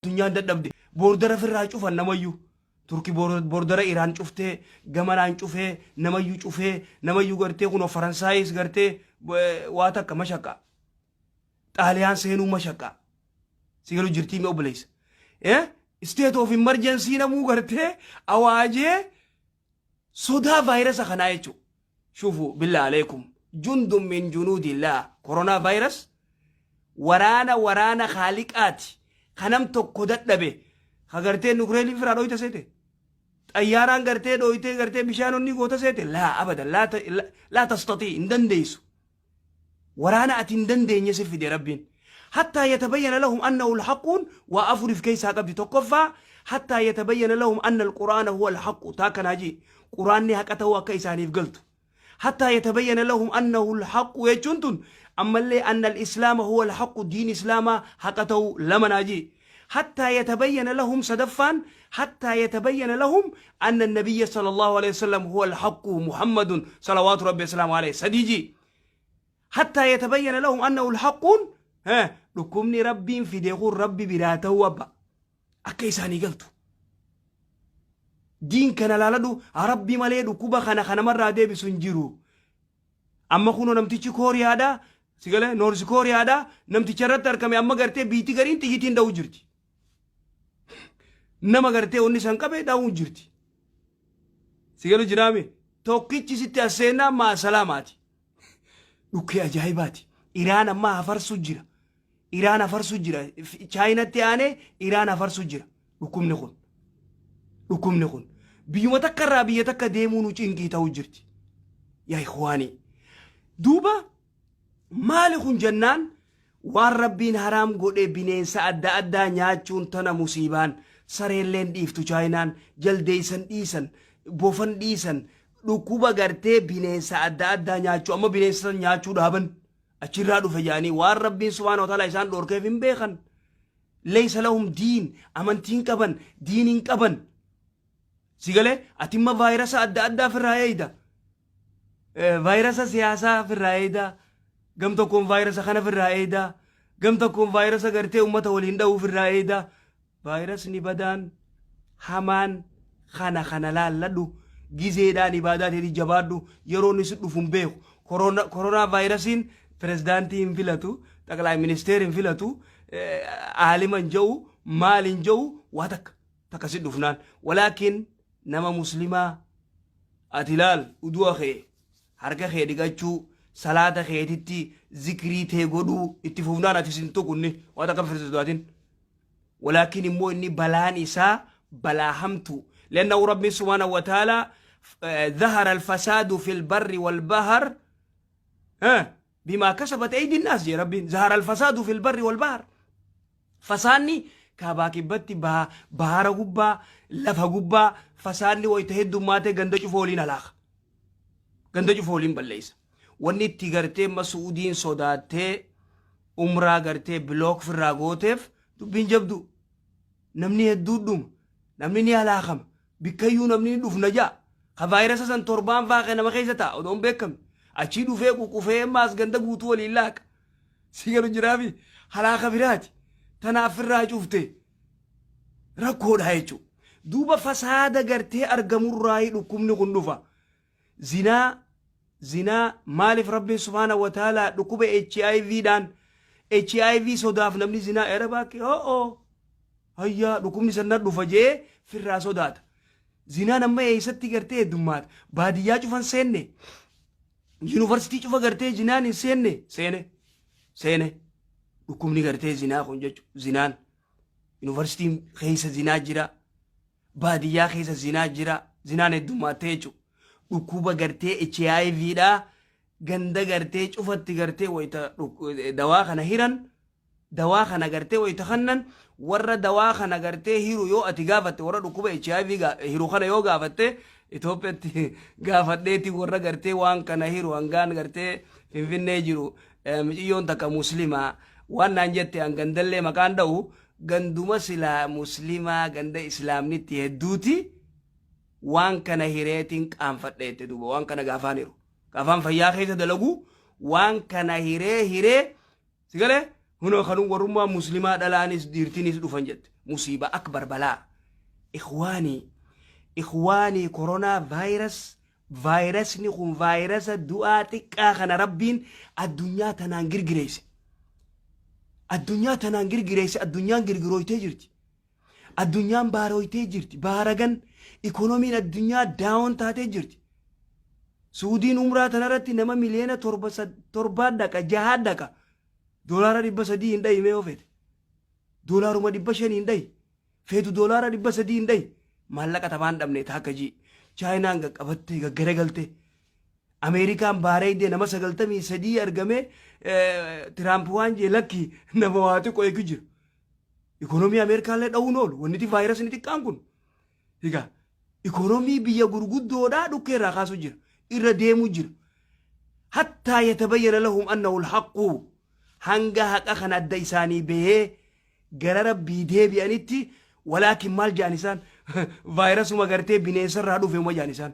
Dunyaan dadhabde boordara firraa cufan namayyuu turkii boordara Iraan cuftee gamanaan cufee namayyuu cufee namayyuu gartee kunoo Faransaayis gartee waa takka mashaqqa Xaaliyaan seenuu mashaqqa sigalu jirtii mi obboleessa state of emergency namuu gartee awaajee sodaa vaayirasa kanaa jechuudha. Shufu billaa alaykum jundun min junuudillaa koronaa vaayirasi waraana khaaliqaati. Kanam tokko dadhabe hagartee nukreelii firaa dhoyta seete xayyaaraan gartee gartee bishaanonni goota seete laa abadan laa tastatii hin dandeessu waraana ati hin dandeenye si fide rabbiin hattaa yatabayyana lahum annahu alhaquun waa afuriif keessaa qabdi tokkoffaa hattaa yatabayyana lahum anna alquraana huwa alhaqu taa kanaaji quraanni haqa ta'uu akka isaaniif galtu hattaa yatabayyana lahum annahu alhaqu jechuun tun أما اللي أن الإسلام هو الحق دين إسلام حقته لمن أجي حتى يتبين لهم صدفا حتى يتبين لهم أن النبي صلى الله عليه وسلم هو الحق محمد صلوات ربي وسلام عليه سديجي حتى يتبين لهم أنه الحق لكمني ربي في ديغور ربي براته وبا أكيساني قلتو دين كان لالدو ربي مليدو كوبا خانا مرة دي بسنجيرو أما خونو نمتيجي كوريا دا sigale North Korea da namti charratti arkame amma gartee biiti gariin xiyyitiin da'uu jirti nama gartee onni san qabee da'uu jirti sigalu jiraame tokkichi sitti aseenaa maa salaamaati dhukkee ajaa'ibaati Iraan amma afarsu jira Iraan afarsu jira Chaayinatti aanee Iraan afarsu jira dhukkubni kun biyyuma takka irraa biyya takka deemuu nu cinqii ta'uu jirti yaa ikhwaanii duuba maali kun jennaan waan rabbiin haraam godhe bineensa adda addaa nyaachuun tana musiibaan sareelleen dhiiftu Chaayinaan jaldeeysan dhiisan bofan dhiisan dhukkuba gartee bineensa adda addaa nyaachuu amma bineensa nyaachuu dhaaban achirraa dhufe jaanii waan rabbiin subhaanahu wa ta'aala isaan dhorkeef hin beekan laysa lahum diin amantiin qaban diiniin qaban sigale atimma vaayirasa adda addaa firraa eeyda vaayirasa siyaasaa firraa eeyda gam tokkoon vaayirasa kana firraa eeyda gam tokkoon vaayirasa gartee ummata waliin dha'uu firraa eeyda vaayirasni badaan hamaan kana laalladhu gizeedhaan ibaadaa teeti jabaadhu yeroon isin dhufuun beeku koronaa vaayirasiin pirezidaantii hin filatu xaqlaay ministeeri hin filatu aalima hin jedhu maal hin jedhu waa takka si dhufnaan walaakin nama muslimaa ati laal uduu kee harka kee dhiqachuu salaata keetitti zikrii tee godhuu itti fufnaan ati sin tuqunni waa takka firdaatin walaakin immoo inni balaan isaa balaa hamtu لأنه ربي سبحانه وتعالى ظهر الفساد في البر والبحر بما كسبت أيدي الناس يا ربي ظهر الفساد في البر والبحر فساني كاباكي بتي بهار غبا لفا غبا فساني ويتهدو ماتي غندجو فولين الاخ غندجو فولين بليس وني تيغرتي مسعودين صداتي عمره غرتي بلوك في راغوتف دبين جبدو نمني هدودوم نمني ني علاقم بكيو نمني دوف نجا خفايرس سن تربان فاخ نما خيستا ودون بكم اچي دو فيكو كوفي ماس غند غوتو وليلاك سيغلو جرابي حلا خبرات تنافر راجوفتي ركود هايچو دوبا فساد غرتي ارغمو راي دكم نغندوفا زنا مالف ربي سبحانه وتعالى دكوبه HIV دان HIV سوداف نمني زنا ارباكي هيا دكم نسنا دفجه في الراس ودات زنا نما يستي غرتي دمات باديا چفن سنه يونيفرسيتي چفا غرتي جنان سنه دكم ني غرتي زنا خنج زنان يونيفرسيتي خيس زنا جرا باديا خيس زنا جرا زنان دماتيچو دكوبا غرتي HIV دا غندا غرتي چفت غرتي ويتا دوا خنا هيرن دوا خنا غرتي ويتخنن ورا دوا خنا غرتي هيرو يو اتغافت ورا دكوبا HIV هيرو خنا يو غافت إثيوبيا غافتي ورا غرتي وان كنا هيرو انغان غرتي فينفيني جيرو ميون تكا مسلمه وان نانجتي ان غندله مكان دو غندوما سلا مسلمه غند اسلام نتي دوتي وان كنا هيريتين قام فديت دوبا وان كنا غافانيرو غافان فيا خيت دلغو وان كنا هيري سيغله هنا خلون ورما مسلمات الآنس ديرتينيس دفنجت مصيبة أكبر بلاء إخواني كورونا فيروس نكون فيروس دواتك آخنا ربين الدنيا تنانجر جريس الدنيا غرغروي تجرتي الدنيا باروي تجرتي بارغن إيكونومي الدنيا داون تاتي جرتي سعودين عمرة تنرتي نما مليون تربة دكا جهاد دكا دولار دبا سدي إنداي ميو فيت دولار ما دبا شن إنداي فيتو دولار دبا سدي إنداي مالك أتبان دمني تاكجي چاينا قبتي غرغلتي أمريكان باري دي نما سغلتمي سدي أرغمي ترامپ وان جي لكي نمواتي كوي كجر إيكونومي أمريكان لد أونول ونتي فيروس نتي كانكون هيغا إيكونومي بيا غرغود دودا دوكي راخاسو جر إرى ديمو جر حتى يتبين لهم أنه الحق هنگا حق أخنا الديساني به غرر بيدي بيانيتي ولكن مال جانسان فيروس مغرتي بنيسر رادو في مجانسان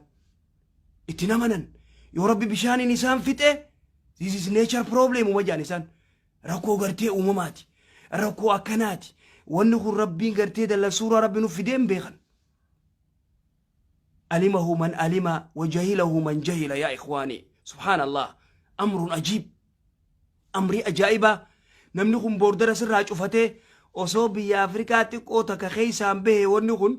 اتنامنن يا ربي بشاني نسان فتة this is nature problem مجانسان ركو غرتي أمماتي ركو أكناتي ونخو ربي غرتي دل سورة ربي نفدين بيخن علمه من علم وجهله من جهل يا إخواني سبحان الله أمر عجيب أمري أجائبة نمنخم بوردر سراج أفته osoo biyya Afrikaatti qoota ka keeysaan bahe wanni kun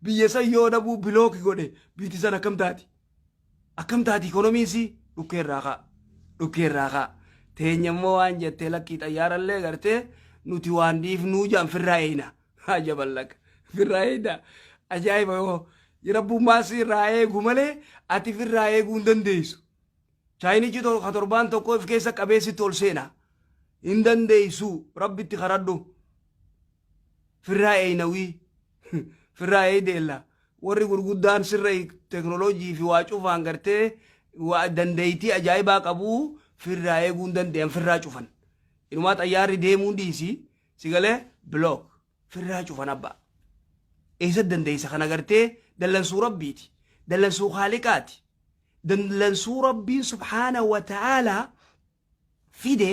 biyya san yoo dhabuu bilooki godhe biiti san akkam taati ikonomiisi dhukkeerraa kaa teenyammoo waan jettee lakkii xayyaarallee gartee nuti waan dhiifnuu jaan firraa eeyna ajaballaka firraa eeyna ajaa'iba yoo rabbummaa si irraa eegu malee ati firraa eeguu hin dandeessu chaayinichi torbaan tokko if keessa qabeessitti ol seena hin dandeessu rabbitti karadhu firraa eeynawi firraa eeydeella warri gurguddaan sirra teknooloojii fi waa cufaan gartee waa dandeeytii ajaa'ibaa qabuu firraa eeguu hin dandeenye firraa cufan inumaa xayyaarri deemuun dhiisi sigalee block firraa cufan abbaa eessa dandeeysa kana gartee dallansuu rabbiiti dallansuu khaaliqaati dallansuu rabbiin subhaana wa ta'aalaa fide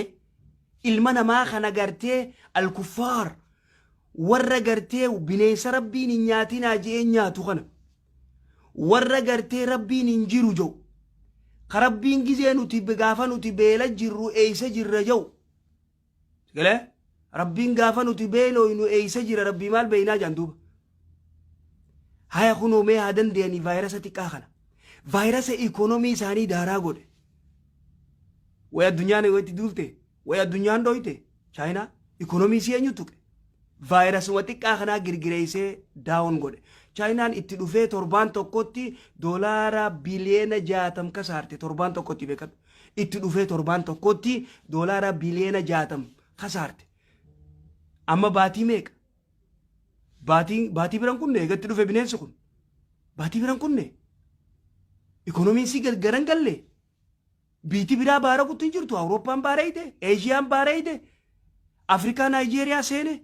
ilma namaa kana gartee alkuffaar warra gartee bineensa rabbiin hin nyaatinaa je'ee nyaatu kana warra gartee rabbiin hin jiru jau ka rabbiin gizee nuti gaafa nuti beela jirru eeysa jirra jau galee rabbiin gaafa nuti beelooynu eeysa jira rabbii maal beeynaa jaan duuba haya kunoo mee haa dandeenii vaayirasa xiqqaa kana vaayirasa ikonomii isaanii daaraa godhe way addunyaan itti duulte way addunyaan dhoyte chaayinaa ikonomii si eenyu tuqe vaayirasuma xiqqaa kanaa girgireessee daawon godhe chaayinaan itti dhufee torbaan tokkotti doolaara biliyeena 60 kasaarte torbaan tokkotti beekatu itti dhufee torbaan tokkotti doolaara biliyeena 60 kasaarte amma baatii meeqa baatii biran kunne eegatti dhufe bineensi kun baatii biran kunne ikonomiin si gargaran galle biitii biraa baara kutti hin jirtu awurooppaan baara hide eeshiyaan baara hide afrikaa naayijeeriyaa seene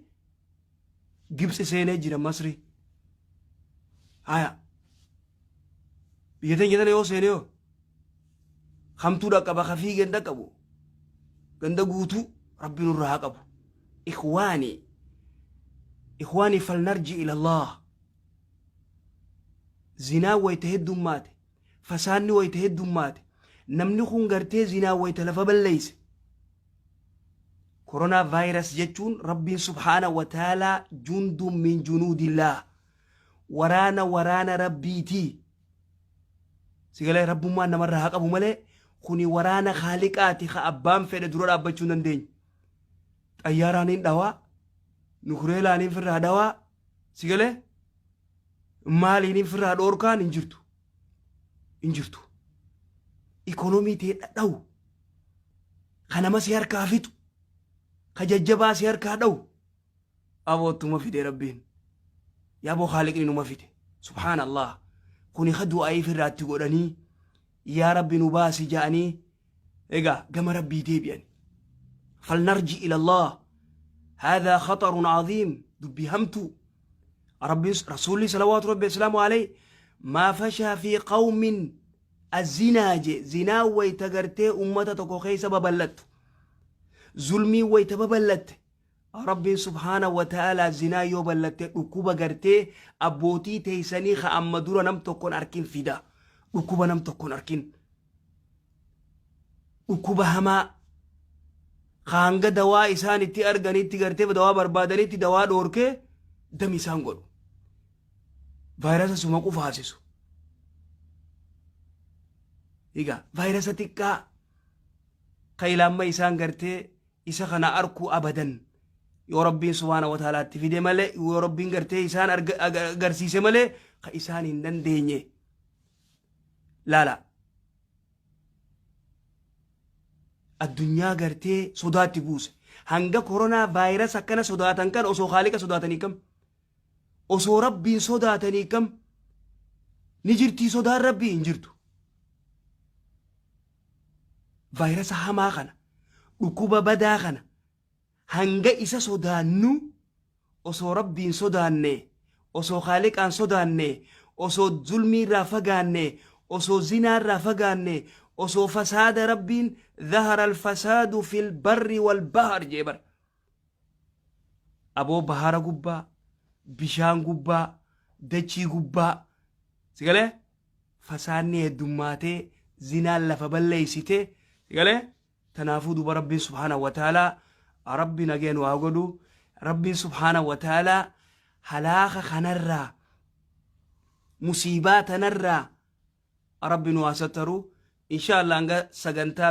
gibsi seenee jira masri haya biyya teenya tana yoo seene yoo hamtuudha qaba kafii ganda qabu ganda guutuu rabbi nurraa haa qabu إخواني فلنرجع إلى الله زنا ويتهدم مات فساني ويتهدم مات نمنخون غرتي زنا ويتلف بالليس كورونا فيروس جتون ربي سبحانه وتعالى جند من جنود الله ورانا ربيتي سيقال رب ما نمر حق أبو ملي خوني ورانا خالقاتي خأبام فيدا درور أبجون دين أيارانين دواء نخري لانين فرها دواء سيقال مالين فرها دوركان انجرتو إيكونومي تيدو خنما سيار كافتو خججبا سيار كادو أبو تما في دي ربين يا أبو خالقني نما في دي سبحان الله كوني خدو أي فرات تقولني يا ربي نباسي جاني إيقا قم ربي ديبيان فلنرجع إلى الله هذا خطر عظيم دبي همتو ربي رسولي صلوات ربي وسلامه عليه ما فشى في قوم الزنا زنا ويتغرتي أمتا تكو خيسا ببلت zulmii wayta babal'atte rabbiin subhaana wa ta'aalaa zinaa yoo ballatte dhukkuba gartee abbootii teeysanii ka amma dura nam tokkon arkin fida dhukkuba nam tokkon arkin dhukkuba hamaa hanga dawaa isaan itti arganitti gartee dawaa barbaadanitti dawaa dhoorkee dam isaan godhu vaayirasa suma qufaasisu iga vaayirasa xiqqaa kaylaamma isaan gartee isa kana arkuu abadan yoo rabbiin subhaana wa ta'aalaa itti fide malee yoo rabbiin gartee isaan agarsiise malee ka isaan hin dandeenye laala addunyaa gartee sodaatti buuse hanga koronaa vaayirasa akkana sodaatan kan osoo haaliqa sodaatanii kam osoo rabbiin sodaatanii kam ni jirtii sodaan rabbii hin jirtu vaayirasa hamaa kana dhukkuba badaa kana hanga isa sodaannu osoo rabbiin sodaanne osoo haaliqaan sodaanne osoo zulmii irraa fagaanne osoo zinaa irraa fagaanne osoo fasaada rabbiin ظهر الفساد في البر والبحر جبر أبو بحر قبا بشان قبا دچي قبا سيقاله فساني الدماتي زنا لفبالليسيتي سيقاله تنافود بربي سبحانه وتعالى ربي نجين واغدو ربي سبحانه وتعالى هلاخ خنرا مصيبات نرا ربي نواسترو إن شاء الله سجنتا